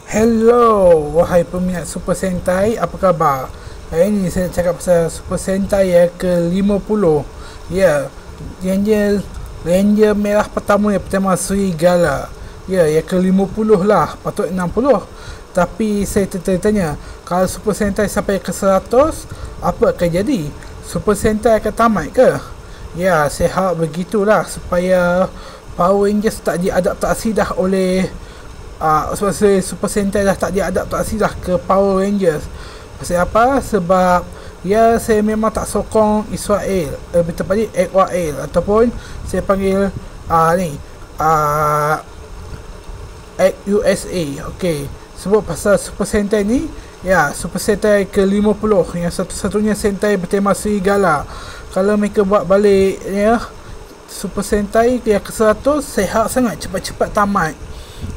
Hello, wahai peminat Super Sentai, apa khabar? Hari ini saya cakap pasal Super Sentai yang ke-50. Ya, Ranger merah pertama yang pertama Serigala. Ya, yang ke-50 lah, patut 60. Tapi saya tertanya, kalau Super Sentai sampai ke 100, apa akan jadi? Super Sentai akan tamat ke? Ya, saya harap begitulah supaya Power Rangers tak diadaptasi dah oleh sebab Super Sentai dah tak diadaptasi dah ke Power Rangers. Pasal apa? Sebab ya saya memang tak sokong Israel, lebih tepatnya Israel, ataupun saya panggil ni USA. Okey, sebab pasal Super Sentai ni, ya, Super Sentai ke-50 yang satu-satunya Sentai bertema serigala. Kalau mereka buat balik ya Super Sentai yang ke-100, saya harap sangat cepat-cepat tamat.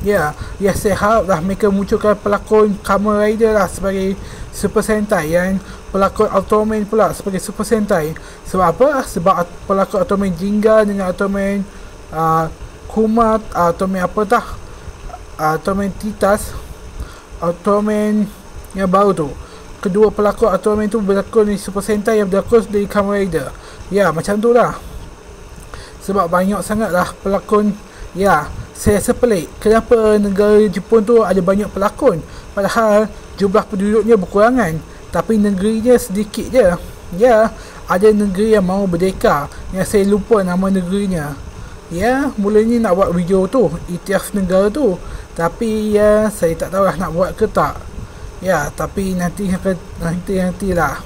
Ya, saya harap dah mereka munculkan pelakon Kamen Rider lah sebagai Super Sentai, yang pelakon Ultraman pula sebagai Super Sentai. Sebab apa? Sebab pelakon Ultraman Jinga dengan Ultraman Kuma, Ultraman apa dah, Ultraman Titas, Ultraman yang baru tu, kedua pelakon Ultraman tu berlakon di Super Sentai yang berlakon dari Kamen Rider. Ya, macam tu lah. Sebab banyak sangat lah pelakon. Ya, saya rasa pelik kenapa negara Jepun tu ada banyak pelakon, padahal jumlah penduduknya berkurangan, tapi negerinya sedikit je. Ya, ada negeri yang mahu berdeka, yang saya lupa nama negerinya. Ya, mulanya nak buat video tu, Itikaf negara tu, tapi ya saya tak tahu lah nak buat ke tak. Ya, tapi nantilah.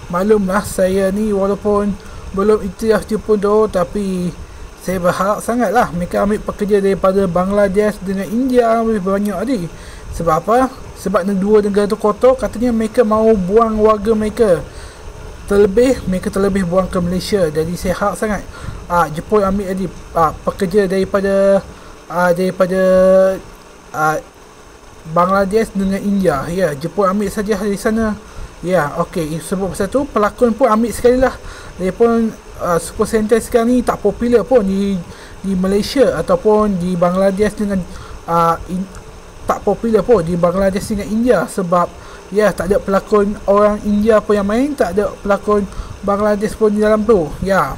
Maklumlah saya ni walaupun belum Itikaf Jepun tu, tapi saya berharap sangatlah mereka ambil pekerja daripada Bangladesh dengan India lebih banyak tadi. Sebab apa? Sebab dua negara tu kotor, katanya mereka mahu buang warga mereka. Mereka terlebih buang ke Malaysia. Jadi saya harap sangat Jepun ambil tadi pekerja daripada Bangladesh dengan India. Ya, Jepun ambil saja dari sana. Ya, okey. Sebab pasal tu pelakon pun ambil sekali lah. Dia pun Super Sentai sekarang ni tak popular pun di Malaysia ataupun di Bangladesh dengan tak popular pun di Bangladesh dengan India, sebab ya tak ada pelakon orang India pun yang main, tak ada pelakon Bangladesh pun di dalam tu. Ya,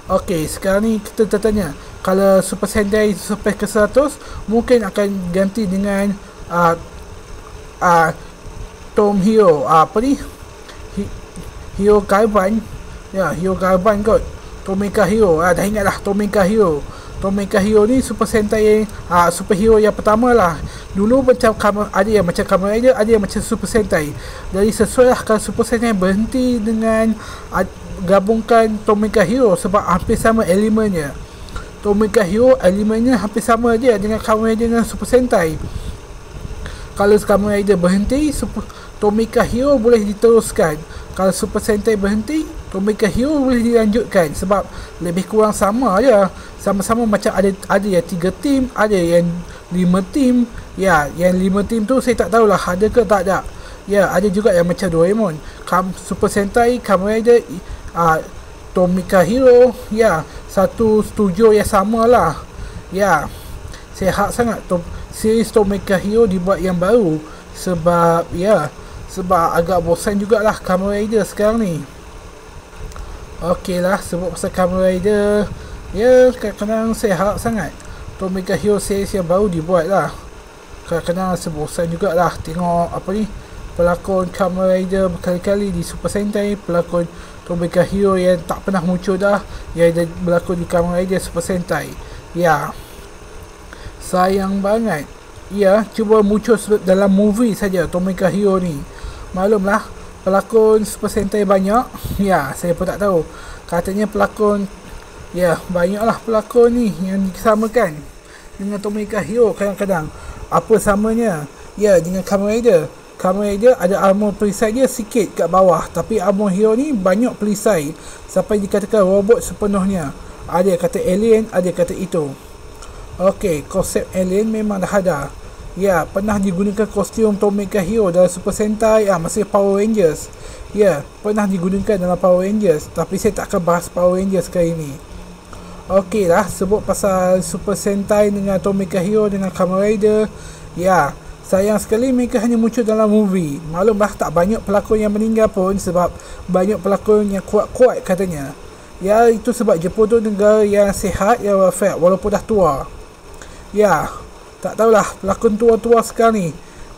okey, sekarang ni kita tertanya, kalau Super Sentai sampai ke 100, mungkin akan ganti dengan Tom Hero, apa ni, Hero Garban. Ya, Hero Garban kot, Tomeka Hero. Dah ingat lah Tomeka Hero. Tomeka Hero ni Super Sentai superhero yang pertama lah. Dulu macam ada yang macam Kamen Rider, ada yang macam Super Sentai. Jadi sesuai lah kalau Super Sentai berhenti dengan gabungkan Tomeka Hero, sebab hampir sama elemennya. Tomeka Hero elemennya hampir sama je dengan Kamen Rider dengan Super Sentai. Kalau Kamen Rider berhenti, Tomeka Hero boleh diteruskan. Kalau Super Sentai berhenti, Tomeka Hero boleh dilanjutkan, sebab lebih kurang sama je. Sama-sama macam ada yang 3 tim, ada yang 5 tim. Ya, yang 5 tim tu saya tak tahulah ada ke tak ada. Ya, ada juga yang macam Doraemon, Super Sentai, Kamen Rider, Tomeka Hero. Ya, satu studio yang sama lah. Ya, saya harap sangat series Tomeka Hero dibuat yang baru, sebab agak bosan jugalah Kamen Rider sekarang ni. Okey lah, sebab pasal Kamen Rider, ya kadang-kadang saya harap sangat Tomeka Hero series yang baru dibuat lah. Kadang-kadang rasa bosan jugalah tengok apa ni, pelakon Kamen Rider berkali-kali di Super Sentai, pelakon Tomeka Hero yang tak pernah muncul dah, yang berlakon di Kamen Rider Super Sentai. Ya, sayang banget. Ya, cuba muncul dalam movie saja Tomeka Hero ni. Maklumlah pelakon Super Sentai banyak. Ya, saya pun tak tahu. Katanya pelakon, ya banyaklah pelakon ni yang disamakan dengan Tomeka Hero kadang-kadang. Apa samanya? Ya, dengan Kamen Rider. Kamen Rider ada armor perisai dia sikit kat bawah, tapi armor Hero ni banyak perisai sampai dikatakan robot sepenuhnya. Ada kata alien, ada kata itu. Okey, konsep alien memang dah ada. Ya, pernah digunakan kostum Tomeka Hero dalam Super Sentai masih Power Rangers. Ya, pernah digunakan dalam Power Rangers, tapi saya tak akan bahas Power Rangers kali ni. Okey lah, sebut pasal Super Sentai dengan Tomeka Hero dengan Kamen Rider. Ya, Sayang sekali mereka hanya muncul dalam movie. Maklumlah tak banyak pelakon yang meninggal pun sebab banyak pelakon yang kuat-kuat katanya. Ya, itu sebab Jepun tu negara yang sihat, yang wafat walaupun dah tua. Ya, tak tahulah pelakon tua-tua sekarang ni.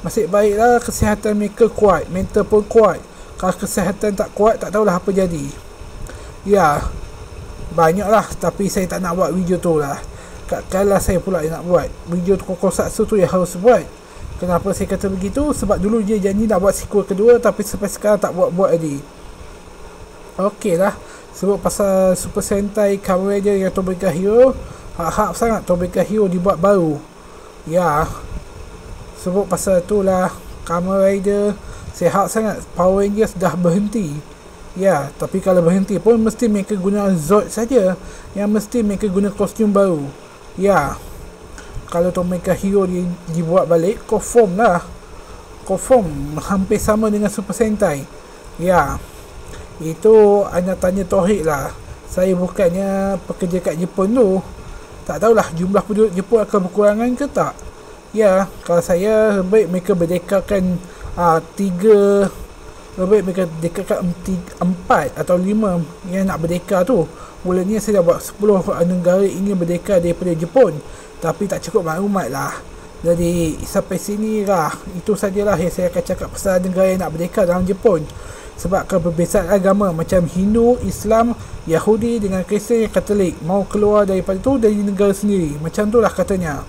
Masih baiklah kesihatan mereka kuat, mental pun kuat. Kalau kesihatan tak kuat, tak tahulah apa jadi. Ya, banyaklah, tapi saya tak nak buat video tu lah. Kalau saya pula yang nak buat video Tokusatsu tu yang harus buat. Kenapa saya kata begitu? Sebab dulu dia janji nak buat sequel kedua, tapi sampai sekarang tak buat lagi. Okey lah, sebab pasal Super Sentai Kamen Rider yang Tobeka Hero, harap sangat Tobeka Hero dibuat baru. Ya, sebab pasal tu lah Kamen Rider, saya harap sangat Power Rangers dah berhenti. Ya, tapi kalau berhenti pun mesti mereka guna Zord saja, yang mesti mereka guna kostum baru. Ya, kalau Tobeka Hero dibuat balik, confirm lah, confirm hampir sama dengan Super Sentai. Ya, itu anda tanya Tauhid lah. Saya bukannya pekerja kat Jepun tu, tak tahulah jumlah penduduk Jepun akan berkurangan ke tak. Ya, kalau saya baik mereka berdekakan 3, lebih mereka dekatkan 4 atau 5 yang nak berdeka tu. Mulanya saya dah buat 10 negara ingin berdeka daripada Jepun, tapi tak cukup maklumat lah. Jadi sampai sini lah, itu sajalah yang saya akan cakap pasal negara yang nak berdeka dalam Jepun. Sebab kebebasan agama macam Hindu, Islam, Yahudi dengan Kristian yang Katolik mau keluar daripada tu dari negara sendiri. Macam tu lah katanya.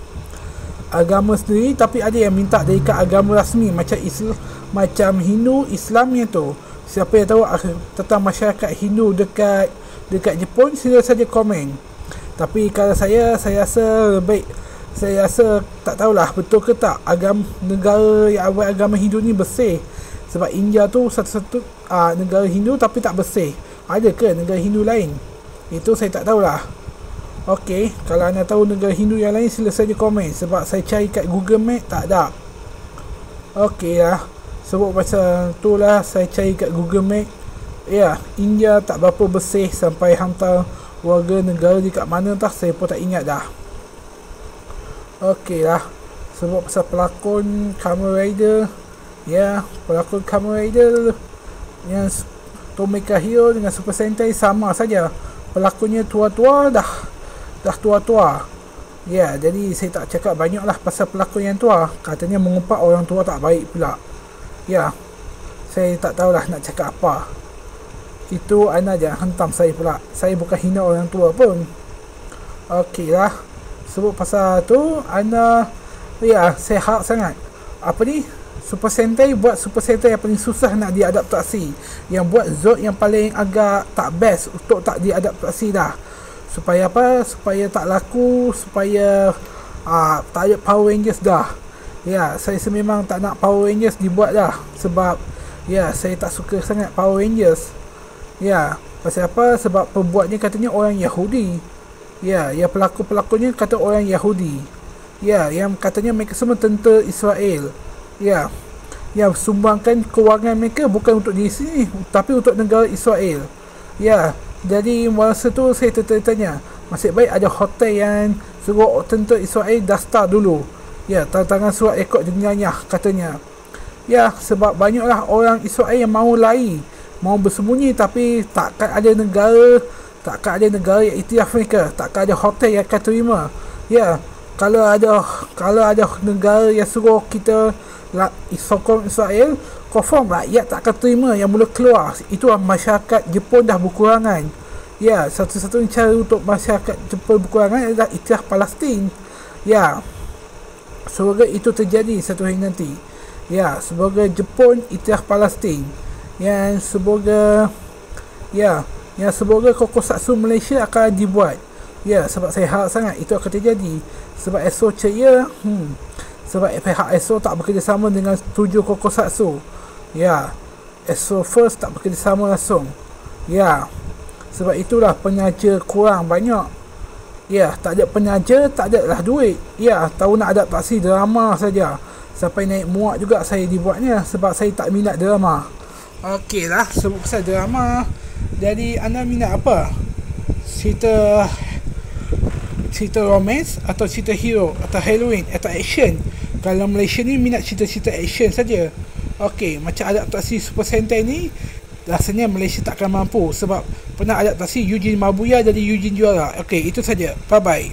Agama sendiri, tapi ada yang minta dekat agama rasmi macam Islam, macam Hindu, Islam yang tu. Siapa yang tahu tentang masyarakat Hindu dekat Jepun, sila saja komen. Tapi kalau saya rasa baik, saya rasa tak tahulah betul ke tak negara yang agama Hindu ni bersih. Sebab India tu satu-satu negara Hindu tapi tak bersih. Ada ke negara Hindu lain? Itu saya tak tahulah. Okey, kalau anda tahu negara Hindu yang lain, sila saja komen. Sebab saya cari kat Google Map tak ada. Okey lah, sebab pasal tu lah saya cari kat Google Map. Ya, India tak berapa bersih, sampai hantar warga negara di kat mana tak, saya pun tak ingat dah. Okey lah, sebab pasal pelakon Kamen Rider. Ya, pelakon Kamen Rider yang Tobeka Hero dengan Super Sentai sama saja. Pelakonnya tua-tua dah tua-tua. Ya, jadi saya tak cakap banyak lah pasal pelakon yang tua. Katanya mengumpat orang tua tak baik pula. Ya, saya tak tahulah nak cakap apa. Itu anda jangan hentam saya pula. Saya bukan hina orang tua pun. Okey lah, sebab pasal tu anda, ya, saya harap sangat apa ni, Super Sentai buat Super Sentai yang paling susah nak diadaptasi. Yang buat Zord yang paling agak tak best untuk tak diadaptasi dah. Supaya apa? Supaya tak laku, supaya tak ada Power Rangers dah. Ya, saya memang tak nak Power Rangers dibuat dah. Sebab ya, saya tak suka sangat Power Rangers. Ya, pasal apa? Sebab pembuatnya katanya orang Yahudi. Ya, yang pelakon-pelakonnya kata orang Yahudi. Ya, yang katanya mereka semua tentera Israel. Ya, yang sumbangkan kewangan mereka bukan untuk diri sini, tapi untuk negara Israel. Ya, jadi masa tu saya tertanya, masih baik ada hotel yang suruh tentera Israel daftar dulu. Ya, tangan surat rekod jenayah katanya. Ya, sebab banyaklah orang Israel yang mau lari, mau bersembunyi, tapi takkan ada negara yang iktiraf mereka, takkan ada hotel yang akan terima. Ya, kalau ada negara yang suruh kita sokong Israel, confirm rakyat tak akan terima yang mula keluar. Itulah masyarakat Jepun dah berkurangan. Ya, satu-satunya cara untuk masyarakat Jepun berkurangan adalah iktiraf Palestin. Ya, semoga itu terjadi satu hari nanti. Ya, semoga Jepun iktiraf Palestin. Yang semoga Tokusatsu Malaysia akan dibuat. Ya, sebab saya harap sangat itu akan terjadi. Sebab ESO ceria, sebab pihak ESO tak bekerjasama dengan studio Tokusatsu. Ya, ESO First tak bekerjasama langsung. Ya, sebab itulah penyaja kurang banyak. Ya, tak ada penyaja, tak ada lah duit. Ya, tahu nak adaptasi drama saja. Sampai naik muak juga saya dibuatnya, sebab saya tak minat drama. Okey lah, sebab pasal drama. Jadi anda minat apa? Cerita romance atau cerita hero atau Halloween atau action? Kalau Malaysia ni minat cerita-cerita action saja. Okey, macam adaptasi Super Sentai ni rasanya Malaysia takkan mampu sebab pernah adaptasi Eugene Mabuya jadi Eugene Juara. Okey, itu saja. Bye bye.